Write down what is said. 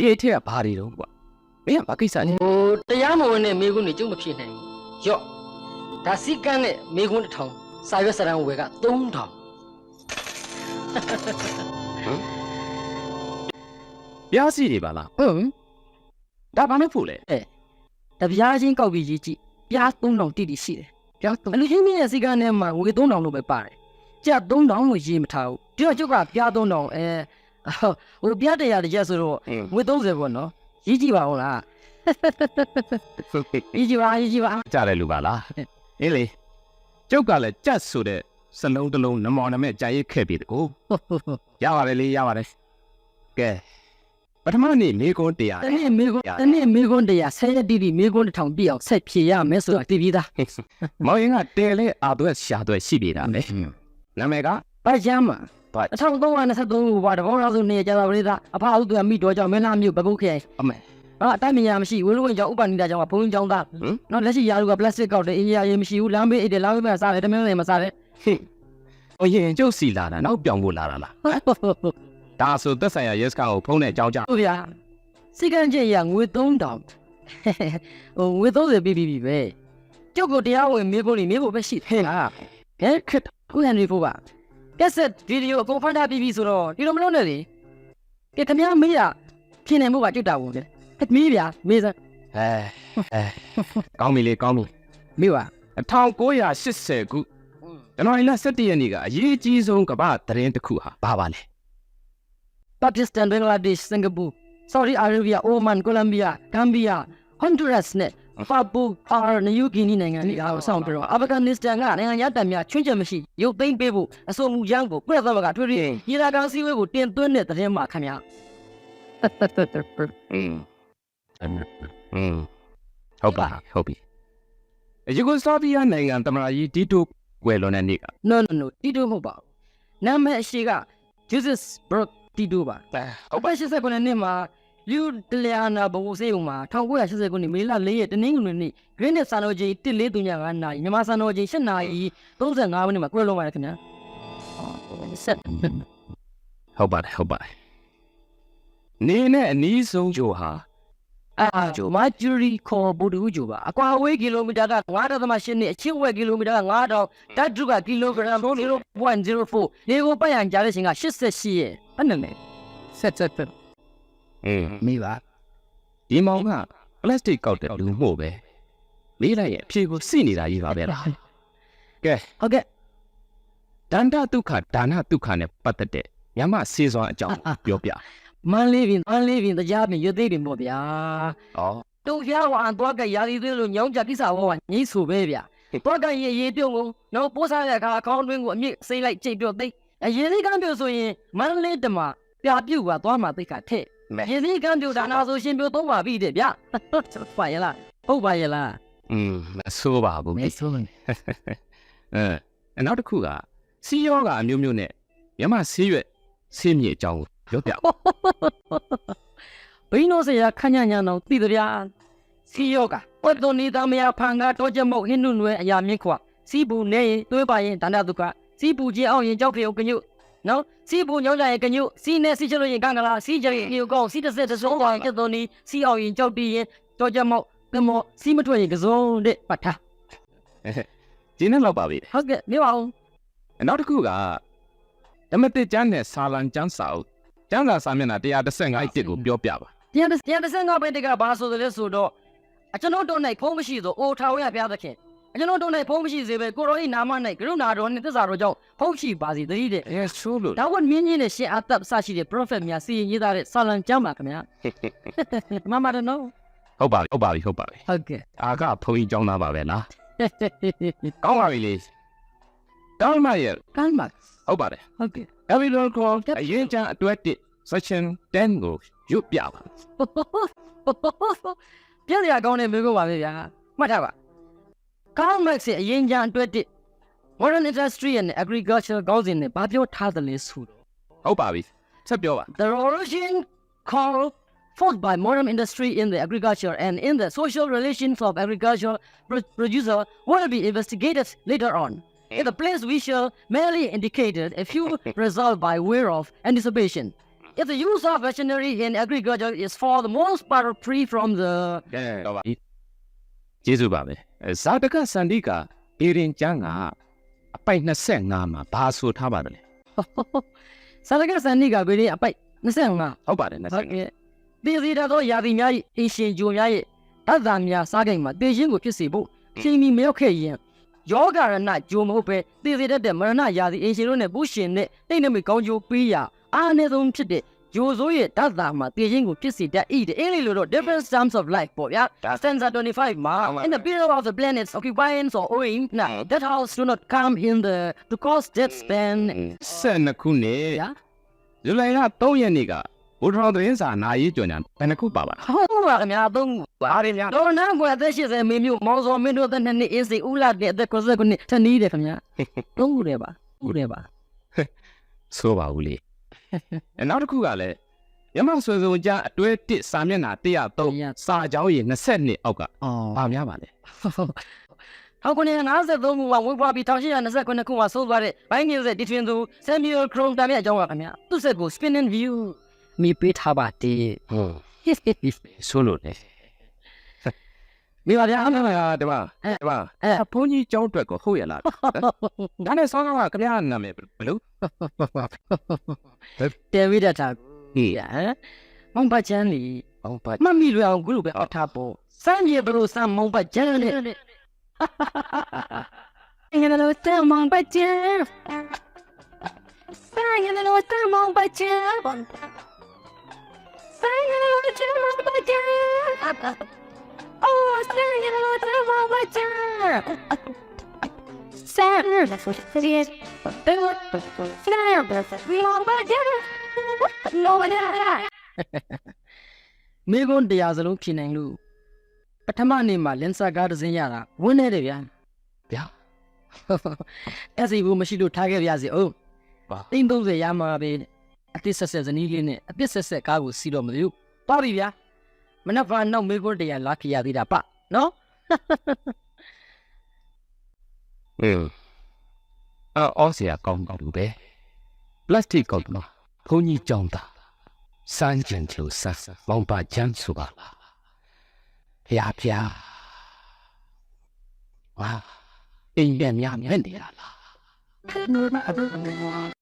ဒီအထက်ကဘာတွေတော့ကွာမင်းကဘာကိစ္စလဲ ဟိုတရားမဝင်တဲ့မိကွန်းတွေကျုပ်မဖြစ်နိုင်ဘူးရော့ဒါစီကန်းနဲ့မိကွန်းတစ်ထောင်စာရွက်စာတမ်းဝယ်က3000 ပြားစီတွေပါလား ဟုတ် ဒါဘာလို့ဖို့လဲ တပြားချင်းကောက်ပြီးရေးကြည့်ပြား3000တိတိရှိတယ်ပြား3000အလူချင်းမင်းရဲ့စီကန်းထဲမှာငွေ3000လို့ပဲပါတယ်ကြက်3000ကိုရေးမထားဘူးဒီတော့ကျုပ်ကပြား3000ဟိုပြား100တစ်ချက်ဆိုတော့ငွေ30ပေါ့နော်ရေးကြည့်ပါဦးလားရေးကြည့်ပါ ကြားတယ်လူပါလားအေးလေကျုပ်ကလည်းကြက်ဆိုတဲ့စလုံးတစ်လုံးနမော်နမဲ့ကြာရိတ်ခဲ့ပြီတကူရပါတယ်လေရပါတယ်ကဲပထမနေ့မေကွန်းတရား တနေ့မေကွန်း100ဆယ်ရက်တိတိမေကွန်း1000ပြည့်အောင်ဆက်ဖြေရမယ်ဆိုတော့တည်ပြီးသား မောင်ရင်ကတဲလဲအာသွဲရှာသွဲရှိပြီတာလေနာမည်က ဘာချမ်းမှာ1323ဘာတဘောလောက်ဆိုနေကြတာပရိသအဖအုပ်ကမိတော်ကြောင့်မင်းသားမျိုးဘကုတ်ခဲ အမေ အတိုင်းမရမရှိဝင်းလုံးဝင်ကြောင့်ဥပနိဒာကြောင့်ဘုံကြောင့်သားနော်လက်ရှိယာလူကပလတ်စတစ်ကောက်တယ်အင်ဂျီယာရေးမရှိဘူးလမ်းဘေးအိတ်တယ်လမ်းဘေးမှာစားတယ်တမင်းတွေမစားတယ် ဟိုရင်ကျုပ်စီလာတာနောက်ပြောင်းဖို့လာတာလားဒါဆိုသက်ဆိုင်ရာရဲစခန်းကိုဖုန်းနဲ့အကြောင်းကြား ဟုတ်ဗျာစိတ်ကန်းချင်းရငွေ3000ဟိုငွေ30ပြီးပြီပဲကျုပ်ကိုတရားဝင်မေးဖို့နေမေးဖို့ပဲရှိတယ်လားဘယ်ခက်ခုဟန်ရီဖို့ပါကက်ဆက်ဗီဒီယိုအကုန်ဖတ်တာပြီးပြီဆိုတော့ဒီလိုမလုပ်နဲ့လေကဲခင်ဗျားမေးရဖြစ်နေမှုကကျွတ်တာဝင်တယ်မေးဗျာမေးစမ်း ကောင်းပြီလေကောင်းပြီ မေးပါ 1980ခုကျွန်တော်အင်လာ17ရက်နေ့ကအရေးကြီးဆုံးကမ္ဘာသတင်းတစ်ခုဟာဘာပါလဲ Pakistan, Bangladesh, Singapore, Saudi Arabia, Oman, Colombia, Gambia, Honduras နဲ့ Papua New Guinea နိုင်ငံတွေအားဆောင်ပြီးတော့ Afghanistan ကနိုင်ငံရတပ်များချွင်းချက်မရှိရုပ်သိမ်းပေးဖို့အဆိုအမူရန်ကိုပြည်ထောင်စုကထွေထွေရေဒါကောင်စည်းဝေးကိုတင်သွင်းတဲ့သတင်းမှာခင်ဗျာဟုတ်ပြီယူဂိုစလာဗီးယားနိုင်ငံသမ္မတကြီးတီတိုကွယ်လွန်တဲ့နေ့က Noတီတိုမဟုတ်ပါဘူးနာမည်အရှိက Jesus Brock တီတိုပါဟုတ်ပါ89နှစ်မှာလူတလျာနာဘဝစေးုံမှာ1989ခုနှစ်မေလ4ရက်တနင်္ဂနွေနေ့ Greenwich စံတော်ချိန်14:35နာရီမြန်မာစံတော်ချိန်7:35မိနစ်မှာကွယ်လွန်ပါတယ်ခင်ဗျာဟုတ်ပါတယ်နေနဲ့အနီးဆုံးဂျိုဟာ ဂျိုမာဂျူရီခေါ်ဘူဒူဂျိုပါအကွာအဝေးကီလိုမီတာက 9.8 နှစ်အချင်းဝက်ကီလိုမီတာက 9000ဓာတ်ထုကကီလိုဂရမ် 0.04 လေကိုပတ်ရန်ကြားတဲ့ချိန်က88ရဲ့အဲ့နဲ့လေဆက်မေးပါဒီမောင်ကပလတ်စတစ်ကောက်တဲ့လူမှုပဲမေးလိုက်ရဲ့အဖြေကိုစိနေတာကြီးပါပဲလားကဲဟုတ်ကဲ့ဒန္တဒုက္ခဒါနဒုက္ခနဲ့ပတ်သက်တဲ့မြမစေစွမ်းအကြောင်းပြောပြမန်းလေးပြင်တရားပြင်ရွတ်သိတယ်ပေါ့ဗျာတုံဖျားဝါသွားကရာသီသွေးလို့ညောင်းကြကိစ္စဟောညှိဆိုပဲဗျာသွားကရေပြုံးကိုနော်ပိုးစားတဲ့အခါအကောင်းတွင်းကိုအမြင့်စိမ့်လိုက်ကြိတ်ပြော့သိအရင်လေးကမ်းပြောဆိုရင်မန်းလေးတမပြပြုတ်ပါသွားမှာသိခါထက်ရေသီးကမ်းပြောဒါနာဆိုရှင်ပြောသုံးပါပြီတဲ့ဗျာပါရလားဟုတ်ပါရလားမဆိုးပါဘူးမဆိုးဘူးနောက်တစ်ခုကစီယောကအမျိုးမျိုးနဲ့မြမဆေးရွက်ဆေးမြေအကြောင်းပြောပြဘိနိုးစရာခညညာတော်သိကြစီယောကဝတ်တော်နေတာမယာဖန်ကတော့ချက်မုတ်ဟင်းနုနွယ်အရာမြင့်ခွာစီးပူနေရင်တွေးပါရင်ဒါနတုကစီးပူချင်းအောင်ရင်ကြောက်ဖေကညုနော်စီးပူညောင်းကြရင်ကညုစီးနဲ့စီးချလို့ရင်ကံကလားစီးကြရင်ညုကောင်းစီးတစ်ဆက်တစ်စုံပါချက်တော်နီစီးအောင်ရင်ကြောက်ပြီးရင်တော့ချက်မုတ်ကမောစီးမထွက်ရင်ကစုံတဲ့ပတ်ထားဒီနေ့လောက်ပါပြီဟုတ်ကဲ့မြပါအောင်နောက်တစ်ခုကဓမ္မတိကျမ်းနဲ့စာလံကျမ်းစာအုပ်ကျမ်းစာစာမျက်နှာ135တစ်ကိုပြောပြပါ135ပဲတကဘာဆိုတယ်လဲဆိုတော့ကျွန်တော်တို့၌ဖုံးမရှိသောအိုထာဝရဘုရားသခင်ကျွန်တော်တို့၌ဖုံးမရှိစေပဲကိုရောဤနာမ၌ကရုဏာတော်နှင့်သစ္စာတော်ကြောင့်ဖုံးရှိပါစေတည်းတဲ့ဆိုလို့ဒါဝတ်မြင်းကြီးနဲ့ရှင်အာသပ်စရှိတဲ့ prophet များစီရင်ရေးသားတဲ့စာလံကျမ်းပါခင်ဗျာမမတော်နော်ဟုတ်ပါပြီဟုတ်ကဲ့အာကဘုန်းကြီးကျောင်းသားပါပဲလားကောင်းပါပြီလေကောင်းပါရဲ့ဟုတ်ပါတယ်ဟုတ်ကဲ့ Everyone call အရင်ကျန်အတွက်section 10ကိုရွတ်ပြပါပြန်ရကောင်းတဲ့မျိုးကိုပါပဲဗျာမှတ်ထားပါ Karl Marx ရဲ့အရင်ကျန်အတွက်modern industry and agriculture ကောင်းစဉ်နဲ့ဘာပြောထားသလဲဆိုတော့ဟုတ်ပါပြီဆက်ပြောပါ The revolution called forth by modern industry in the agriculture and in the social relations of agricultural producer will be investigated later on. In the place we shall merely indicated a few results by way of anticipation. If the use of machinery in agriculture is for the most part free from the ကဲတော့ပါကျေးဇူးပါပဲဇာတကစန္ဒီကအေရင်ကျန်းကအပိုက်25မှာဘာဆိုထားပါတယ်လဲ Sadaka Sandika Bidi Apai Nasenga. ဟုတ်ပါတယ်25 This is the Yadimia Asian Jumia Azamia Sagama, Beijing with Pisibu, Kimi Milky. Yoga and not Jumope, this is the Marana Yadi Asian Bushin, they never go you Pia, Anazum Chide, Jozoe, Tazama, Beijing with Pisi that eat any little different sums of life, boy. That stands at 25 miles. In the middle of the planets occupying or owing, now that house do not come in the to cause death span. 12ခုနဲ့ Yeah. ဇူလိုင်လ3ရက်နေ့ကဘုထောင်သတင်းစာနာရေးကြော်ညာဘယ်နှခုပါပါ ဟုတ်ပါခင်ဗျာသုံးပါတယ်ဗျာတော့နာကွာသက်ရှိစေမေမျိုးမောင်စောမင်းတို့တဲ့နှစ်အင်းစီဦးလာတဲ့အသက်ကိုစကုနှစ်ထနီးတယ်ခင်ဗျာသုံးခုတယ်ပါဟုတ်တယ်ပါ ဆိုပါဦးလေနောက်တစ်ခုကလည်းရမဆွေစုံကြအတွဲ1စာမျက်နှာ103စာကြောင်းရေ22အောက်ကဘာများပါလဲ ဟောက်ကနေ53ခုကဝေးပွားပြီး1829ခုမှာဆုံးသွားတဲ့ဘိုင်းငယ်တဲ့ဒီထွင်သူ Samuel Chrome တာမြအကြောင်းပါခင်ဗျာသူ့ဆက်ကို spinning view မိပေးထားပါတယ် ဆိုလို့လေ မိပါဗျာ ဒီမှာဘုန်းကြီးကျောင်းအတွက်ကိုဟုတ်ရလားဒါနဲ့ဆောင်းကခင်ဗျားနာမည်ဘယ်လို တယ်ဝိဒတာကိုဟမ်မောင်ပတ်ချမ်းလီ ဘောင်းပါ မမီလွယ်အောင်ခုလိုပဲအထားပေါ်စမ်းပြေဘလို့စမ်းမောင်ပတ်ချမ်းနဲ့ငါတို့တမောင်ပတ်ချမ်းစမ်းငါတို့တမောင်ပတ်ချမ်းစမ်းငါတို့တမောင်ပတ်ချမ်းအော်စမ်းငါတို့တမောင်ပတ်ချမ်းစမ်းငါတို့တမောင်ပတ်ချမ်းလောဘနဲ့မိဂွန်းတရားစလုံးဖြေနိုင်လို့ပထမနေ့မှာလင်ဆာကားတစ်စင်းရတာဝင်းနေတယ်ဗျာ ဗျာ အဲ့စီဘူးမရှိလို့ထားခဲ့ပြစီအောင် ပါ တိမ်30ရမှာပဲအတစ်ဆက်ဆက်ဇနီးလေးနဲ့အပြစ်ဆက်ဆက်ကားကိုစီးတော့မလို့သွားပြီဗျာမနက်ဖြန်နောက်မိဂွန်းတရားလာခရသေးတာပနော် အော်စရာကောင်းကောင်းလူပဲပလတ်စတစ်ကောက်တော့ဘုန်းကြီးကြောင်းတာစမ်းကျင်လို့ဆက်ဘောင်းပါချမ်းဆိုပါလားဖျားဝါအိမ်ပြန်များနေရလား